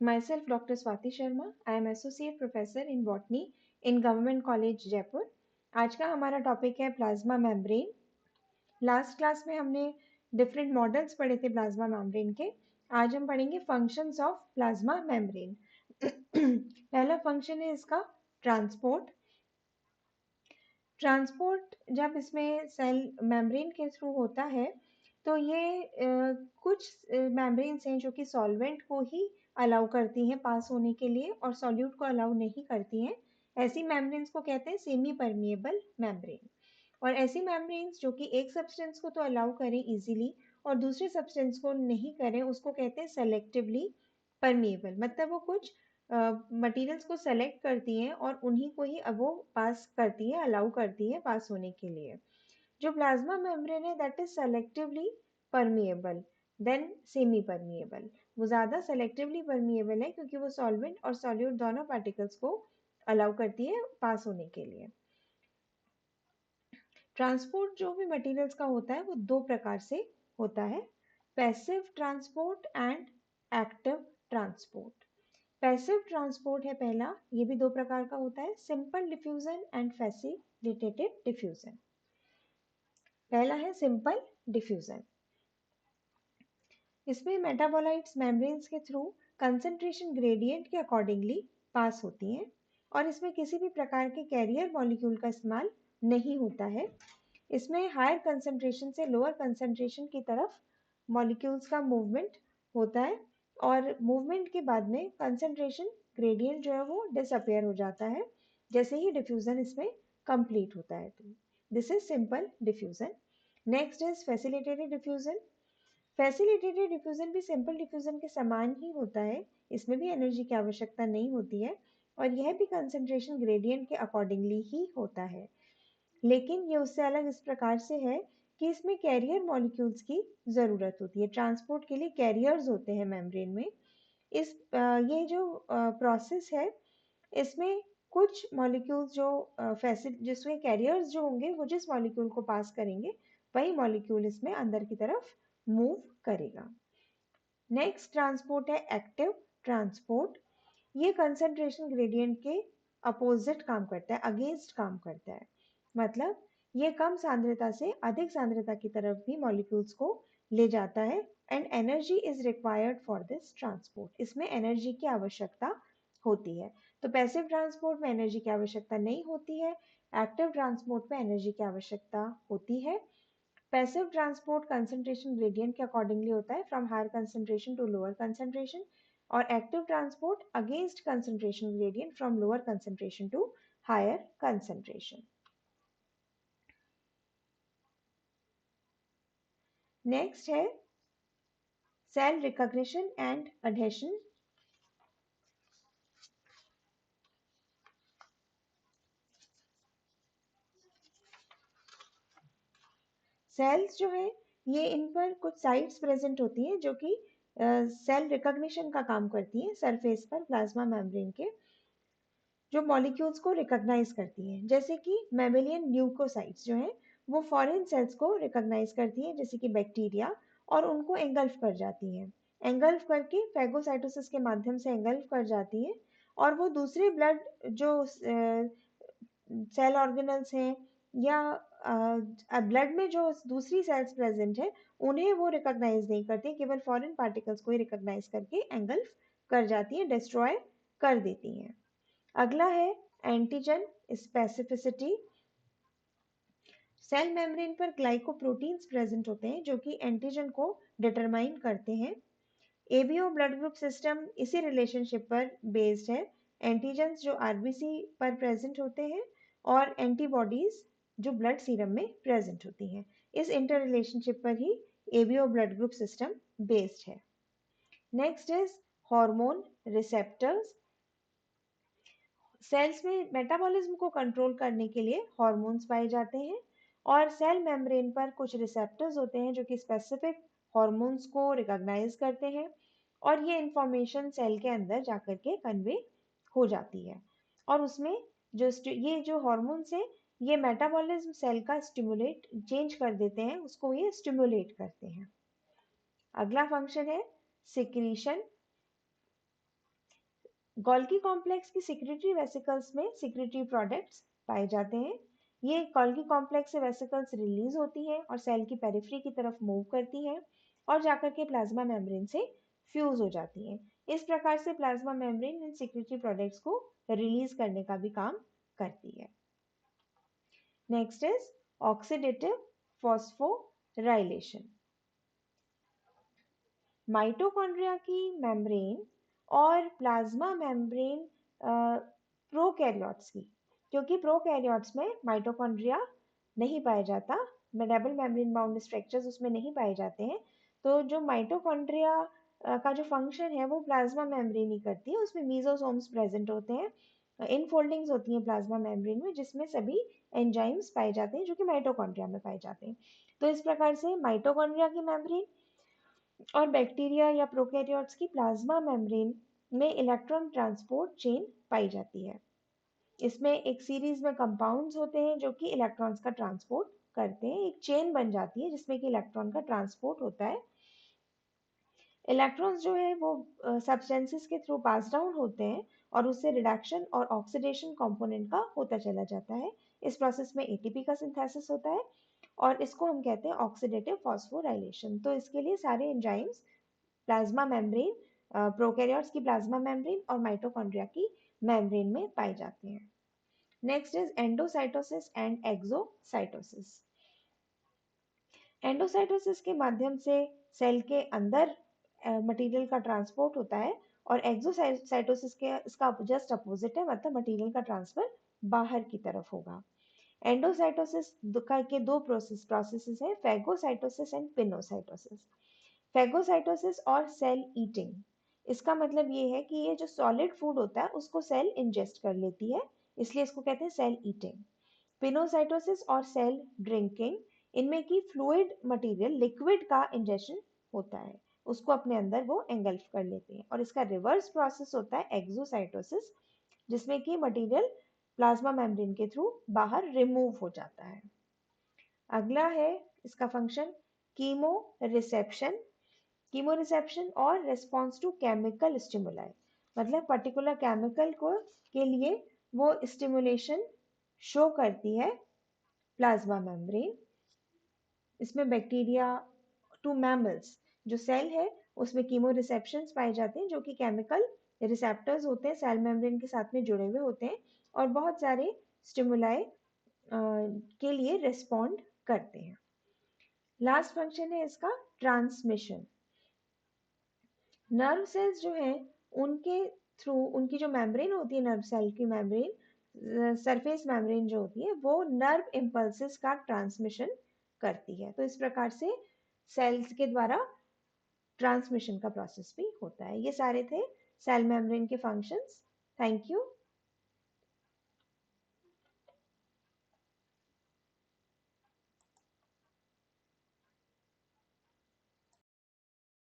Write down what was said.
Myself, Dr. Swati Sharma. I am Associate Professor in Botany in Government College, Jaipur. आज का हमारा topic है plasma membrane. Last class में हमने डिफरेंट मॉडल्स पढ़े थे प्लाज्मा मेम्ब्रेन के. आज हम पढ़ेंगे फंक्शंस ऑफ प्लाज्मा मेम्ब्रेन. पहला फंक्शन है इसका ट्रांसपोर्ट. ट्रांसपोर्ट जब इसमें सेल मेम्ब्रेन के थ्रू होता है तो ये कुछ मेम्ब्रेन्स हैं जो कि सॉल्वेंट को ही अलाउ करती हैं पास होने के लिए और सॉल्यूट को अलाउ नहीं करती हैं. ऐसी मेम्ब्रेन्स को कहते हैं सेमी परमिएबल मेम्ब्रेन. और ऐसी मेम्ब्रेन्स जो कि एक सब्सटेंस को तो अलाउ करें इजीली और दूसरे सब्सटेंस को नहीं करें उसको कहते हैं सेलेक्टिवली परमिएबल. मतलब वो कुछ मटेरियल्स को सेलेक्ट करती हैं और उन्हीं को ही अब वो पास करती है अलाउ करती है पास होने के लिए. जो प्लाज्मा मेम्ब्रेन है that is selectively permeable then semi permeable. वो ज्यादा सेलेक्टिवली परमिएबल है क्योंकि वो सॉल्वेंट और सॉल्यूट दोनों पार्टिकल्स को अलाउ करती है पास होने के लिए. ट्रांसपोर्ट जो भी मटेरियल्स का होता है वो दो प्रकार से होता है, passive transport and active transport. Passive transport है पहला, ये भी दो प्रकार का होता है, simple diffusion and facilitated diffusion. पहला है सिंपल डिफ्यूजन. इसमें मेटाबोलाइट्स मेम्ब्रेन्स के थ्रू कंसंट्रेशन ग्रेडियंट के अकॉर्डिंगली पास होती हैं और इसमें किसी भी प्रकार के कैरियर मॉलिक्यूल का इस्तेमाल नहीं होता है. इसमें हायर कंसंट्रेशन से लोअर कंसंट्रेशन की तरफ मॉलिक्यूल्स का मूवमेंट होता है और मूवमेंट के बाद में कंसंट्रेशन ग्रेडियंट जो है वो डिसअपियर हो जाता है जैसे ही डिफ्यूजन इसमें कंप्लीट होता है. तो this is simple diffusion. Next is facilitated diffusion. Facilitated diffusion भी सिंपल डिफ्यूजन के समान ही होता है. इसमें भी एनर्जी की आवश्यकता नहीं होती है और यह भी कंसंट्रेशन ग्रेडियंट के अकॉर्डिंगली ही होता है. लेकिन ये उससे अलग इस प्रकार से है कि इसमें कैरियर मॉलिक्यूल्स की जरूरत होती है. ट्रांसपोर्ट के लिए कैरियर्स होते हैं मेम्ब्रेन में. ये जो प्रोसेस है इसमें कुछ मॉलिक्यूल्स जो जिसमें कैरियर्स जो होंगे वो जिस मॉलिक्यूल को पास करेंगे वही मॉलिक्यूल इसमें अंदर की तरफ मूव करेगा. नेक्स्ट ट्रांसपोर्ट है एक्टिव ट्रांसपोर्ट. ये कंसंट्रेशन ग्रेडियंट के अपोजिट काम करता है, अगेंस्ट काम करता है. मतलब ये कम सांद्रता से अधिक सांद्रता की तरफ भी मॉलिक्यूल्स को ले जाता है and energy is required for this transport. इसमें एनर्जी की आवश्यकता होती है. तो पैसिव ट्रांसपोर्ट में एनर्जी की आवश्यकता नहीं होती है, एक्टिव ट्रांसपोर्ट में एनर्जी की आवश्यकता होती है. पैसिव ट्रांसपोर्ट कंसंट्रेशन ग्रेडियंट के अकॉर्डिंगली होता है from higher concentration to lower concentration और active transport against concentration gradient from lower concentration to higher concentration. Next है cell recognition and adhesion. Cells जो है ये इन पर कुछ साइट्स प्रेजेंट होती हैं जो कि सेल रिकॉग्निशन का काम करती हैं सरफेस पर प्लाज्मा मेम्ब्रेन के, जो मॉलिक्यूल्स को रिकॉग्नाइज करती हैं. जैसे कि मैमेलियन ल्यूकोसाइट्स जो हैं वो फॉरेन सेल्स को रिकॉग्नाइज करती हैं जैसे कि बैक्टीरिया और उनको एंगल्फ कर जाती हैं. एंगल्फ करके फेगोसाइटोसिस के माध्यम से एंगल्फ कर जाती हैं और वो दूसरे ब्लड जो सेल ऑर्गेनल्स हैं या ब्लड में जो दूसरी सेल्स प्रेजेंट है उन्हें वो रिकॉग्नाइज नहीं करती, केवल फॉरेन पार्टिकल्स को ही रिकॉग्नाइज करके एंगल्फ कर जाती है, डिस्ट्रॉय कर देती हैं. अगला है एंटीजन स्पेसिफिसिटी. सेल मेम्ब्रेन पर ग्लाइकोप्रोटीन्स प्रेजेंट होते हैं जो कि एंटीजन को डिटरमाइन करते हैं. एबीओ ब्लड ग्रुप सिस्टम इसी रिलेशनशिप पर बेस्ड है. एंटीजन्स जो आरबीसी पर प्रेजेंट होते हैं और एंटीबॉडीज जो ब्लड सीरम में प्रेजेंट होती हैं. इस इंटर रिलेशनशिप पर ही ABO blood group system based है. Next is hormone receptors. Cells में मेटाबॉलिज्म को कंट्रोल करने के लिए हार्मोन्स पाए जाते हैं और सेल मेम्ब्रेन पर कुछ रिसेप्टर्स होते हैं जो कि स्पेसिफिक हार्मोन्स को रिकॉग्नाइज करते हैं और ये इंफॉर्मेशन सेल के अंदर जाकर के कन्वे हो जाती है और उसमें ये जो हार्मोन्स है ये मेटाबॉलिज्म सेल का स्टिमुलेट चेंज कर देते हैं, उसको ये स्टिमुलेट करते हैं. अगला फंक्शन है सिक्रीशन. गोल्गी कॉम्प्लेक्स की सिक्रेटरी वेसिकल्स में सिक्रेटरी प्रोडक्ट्स पाए जाते हैं। ये गोल्गी कॉम्प्लेक्स से वेसिकल्स रिलीज होती हैं और सेल की पेरिफेरी की तरफ मूव करती हैं और जाकर के प्लाज्मा मेम्ब्रेन से फ्यूज हो जाती हैं। इस प्रकार से प्लाज्मा मेम्ब्रेन इन सिक्रेटरी प्रोडक्ट्स को रिलीज करने का भी काम करती है। Next is oxidative phosphorylation. Mitochondria की मेम्ब्रेन और प्लाज्मा मेम्ब्रेन प्रोकैरियोट्स की, क्योंकि प्रोकैरियोट्स में माइटोकॉन्ड्रिया नहीं पाया जाता, डबल मेम्ब्रेन बाउंड स्ट्रक्चर्स उसमें नहीं पाए जाते हैं, तो जो माइटोकॉन्ड्रिया का जो फंक्शन है वो प्लाज्मा मेम्ब्रेन ही करती है। उसमें मीजोसोम्स प्रेजेंट होते हैं, इनफोल्डिंग्स होती हैं प्लाज्मा मेम्ब्रेन में, जिसमें सभी एंजाइम्स पाए जाते हैं जो कि माइटोकॉन्ड्रिया में पाए जाते हैं। तो इस प्रकार से माइटोकॉन्ड्रिया की मेम्ब्रेन और बैक्टीरिया या प्रोकैरियोट्स की प्लाज्मा मेम्ब्रेन में इलेक्ट्रॉन ट्रांसपोर्ट चेन पाई जाती है। इसमें एक सीरीज में कंपाउंड्स होते हैं जो कि इलेक्ट्रॉन्स का ट्रांसपोर्ट करते हैं। एक चेन बन जाती है जिसमें कि इलेक्ट्रॉन का ट्रांसपोर्ट होता है। इलेक्ट्रॉन्स जो है वो सब्सटेंसेस के थ्रू पास डाउन होते हैं और उससे रिडक्शन और ऑक्सीडेशन कंपोनेंट का होता चला जाता है। इस प्रोसेस में एटीपी का सिंथेसिस होता है और इसको हम कहते हैं ऑक्सीडेटिव फॉस्फोराइलेशन। तो इसके लिए सारे एंजाइम्स प्लाज्मा मेम्ब्रेन, प्रोकैरियोट्स की प्लाज्मा मेम्ब्रेन और माइटोकॉन्ड्रिया की मेम्ब्रेन में पाए जाते हैं। Next is endocytosis and exocytosis. Endocytosis के माध्यम से सेल के अंदर मटेरियल का ट्रांसपोर्ट होता है और एक्सोसाइटोसिस के इसका जस्ट अपोजिट है, मतलब मटेरियल का ट्रांसफर बाहर की तरफ होगा। एंडोसाइटोसिस के दो प्रोसेसेस हैं, फैगोसाइटोसिस एंड पिनोसाइटोसिस। फैगोसाइटोसिस और सेल ईटिंग, इसका मतलब ये है कि ये जो सॉलिड फूड होता है उसको सेल इंजेस्ट कर लेती है, इसलिए इसको कहते हैं सेल ईटिंग। पिनोसाइटोसिस और सेल ड्रिंकिंग, इनमें की फ्लूइड मटेरियल लिक्विड का इंजेशन होता है, उसको अपने अंदर वो एंगल्फ कर लेते हैं। और इसका रिवर्स प्रोसेस होता है एक्सोसाइटोसिस, जिसमें कि मटेरियल प्लाज्मा मेम्ब्रेन के थ्रू बाहर रिमूव हो जाता है। अगला है इसका function chemo reception. Chemo reception और रिस्पॉन्स टू केमिकल स्टिमुलाई, मतलब पर्टिकुलर केमिकल को के लिए वो स्टिमुलेशन शो करती है प्लाज्मा मेम्ब्रेन। इसमें बैक्टीरिया टू मैमल्स जो सेल है उसमें कीमो रिसेप्शंस पाए जाते हैं जो कि केमिकल रिसेप्टर्स होते हैं, सेल मेम्ब्रेन के साथ में जुड़े हुए होते हैं और बहुत सारे स्टिमुलाई के लिए रिस्पॉन्ड करते हैं। लास्ट फंक्शन है इसका ट्रांसमिशन। नर्व सेल्स जो है उनके थ्रू, उनकी जो मेम्ब्रेन होती है नर्व सेल की मेम्ब्रेन, सरफेस मेम्ब्रेन जो होती है वो नर्व इम्पल्सेस का ट्रांसमिशन करती है। तो इस प्रकार से सेल्स के द्वारा ट्रांसमिशन का प्रोसेस भी होता है। ये सारे थे सेल मेम्ब्रेन के फंक्शंस। Thank you.